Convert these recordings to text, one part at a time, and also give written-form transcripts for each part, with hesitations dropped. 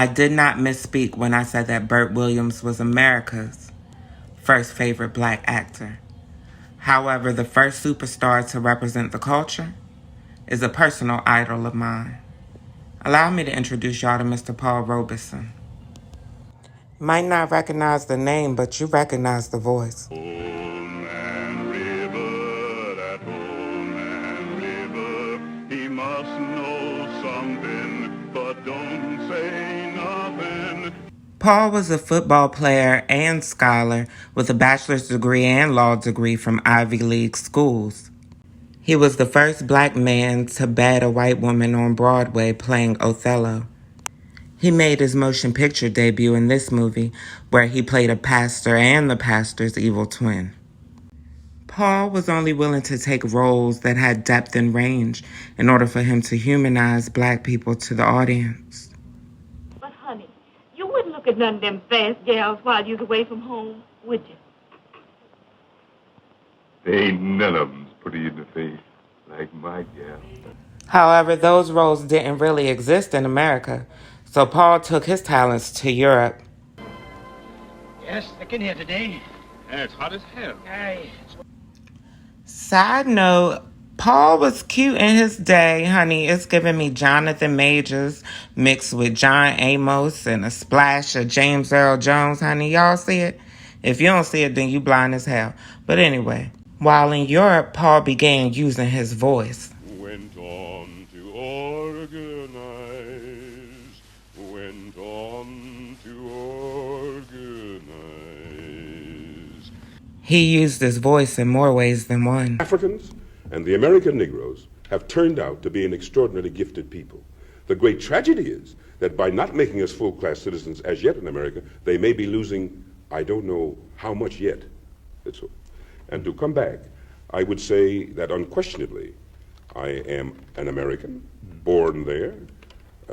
I did not misspeak when I said that Burt Williams was America's first favorite black actor. However, the first superstar to represent the culture is a personal idol of mine. Allow me to introduce y'all to Mr. Paul Robeson. Might not recognize the name, but you recognize the voice. Old man River, that old man River, he must know something, but don't say nothing. Paul was a football player and scholar with a bachelor's degree and law degree from Ivy League schools. He was the first black man to bat a white woman on Broadway playing Othello. He made his motion picture debut in this movie, where he played a pastor and the pastor's evil twin. Paul was only willing to take roles that had depth and range in order for him to humanize black people to the audience. But, honey, you wouldn't look at none of them fast gals while you was away from home, would you? Ain't none of them's pretty in the face like my gal. However, those roles didn't really exist in America, so Paul took his talents to Europe. Yes, thick in here today. Yeah, it's hot as hell. Aye. Side note, Paul was cute in his day, honey. It's giving me Jonathan Majors mixed with John Amos and a splash of James Earl Jones, honey. Y'all see it? If you don't see it, then you blind as hell. But anyway, while in Europe, Paul began using his voice. Went on to organize, went on to organize. He used his voice in more ways than one. Africans and the American Negroes have turned out to be an extraordinarily gifted people. The great tragedy is that by not making us full-class citizens as yet in America, they may be losing, I don't know how much yet. That's all. And to come back, I would say that unquestionably, I am an American, born there.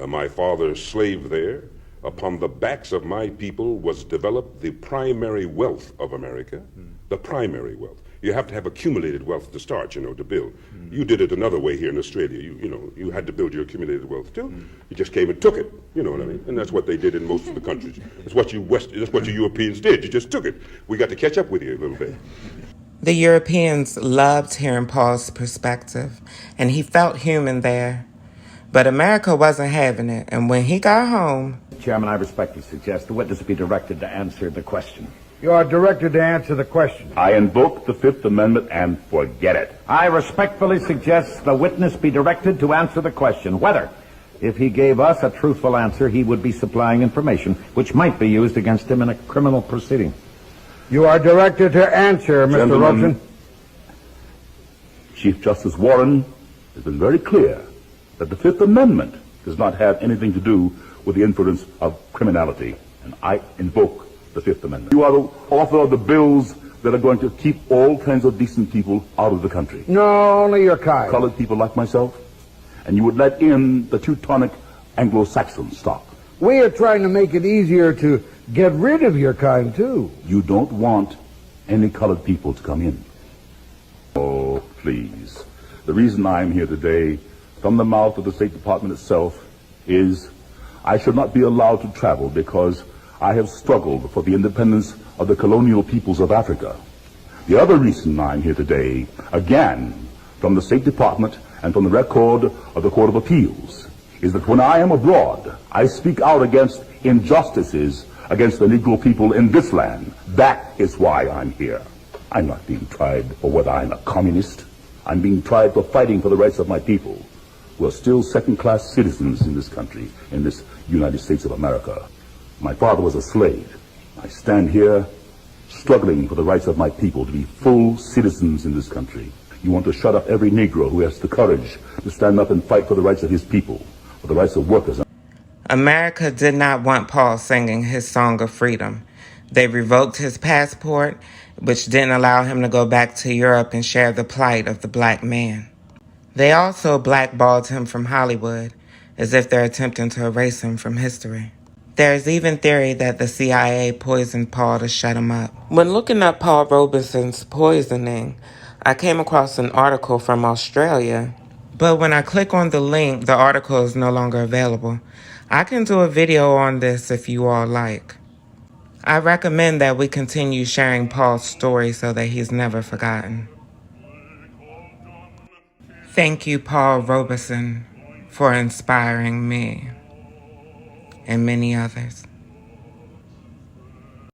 My father slaved there. Upon the backs of my people was developed the primary wealth of America, the primary wealth. You have to have accumulated wealth to start, to build. You did it another way here in Australia. You had to build your accumulated wealth too. You just came and took it, you know what I mean? And that's what they did in most of the countries. That's what you Europeans did. You just took it. We got to catch up with you a little bit. The Europeans loved hearing Paul's perspective, and he felt human there. But America wasn't having it, and when he got home... Chairman, I respectfully suggest the witness be directed to answer the question. You are directed to answer the question. I invoke the Fifth Amendment and forget it. I respectfully suggest the witness be directed to answer the question whether, if he gave us a truthful answer, he would be supplying information which might be used against him in a criminal proceeding. You are directed to answer, Mr. Robeson. Chief Justice Warren has been very clear that the Fifth Amendment does not have anything to do with the influence of criminality, and I invoke the Fifth Amendment. You are the author of the bills that are going to keep all kinds of decent people out of the country. No, only your kind. Colored people like myself, and you would let in the Teutonic Anglo-Saxon stock. We are trying to make it easier to get rid of your kind, too. You don't want any colored people to come in. Oh, please. The reason I'm here today, from the mouth of the State Department itself, is I should not be allowed to travel because I have struggled for the independence of the colonial peoples of Africa. The other reason I'm here today, again, from the State Department and from the record of the Court of Appeals, is that when I am abroad, I speak out against injustices against the Negro people in this land. That is why I'm here. I'm not being tried for whether I'm a communist. I'm being tried for fighting for the rights of my people, who are still second-class citizens in this country, in this United States of America. My father was a slave. I stand here struggling for the rights of my people to be full citizens in this country. You want to shut up every Negro who has the courage to stand up and fight for the rights of his people, for the rights of workers. America did not want Paul singing his song of freedom. They revoked his passport, which didn't allow him to go back to Europe and share the plight of the black man. They also blackballed him from Hollywood, as if they're attempting to erase him from history. There's even theory that the CIA poisoned Paul to shut him up. When looking up Paul Robeson's poisoning, I came across an article from Australia. But when I click on the link, the article is no longer available. I can do a video on this if you all like. I recommend that we continue sharing Paul's story so that he's never forgotten. Thank you, Paul Robeson, for inspiring me and many others.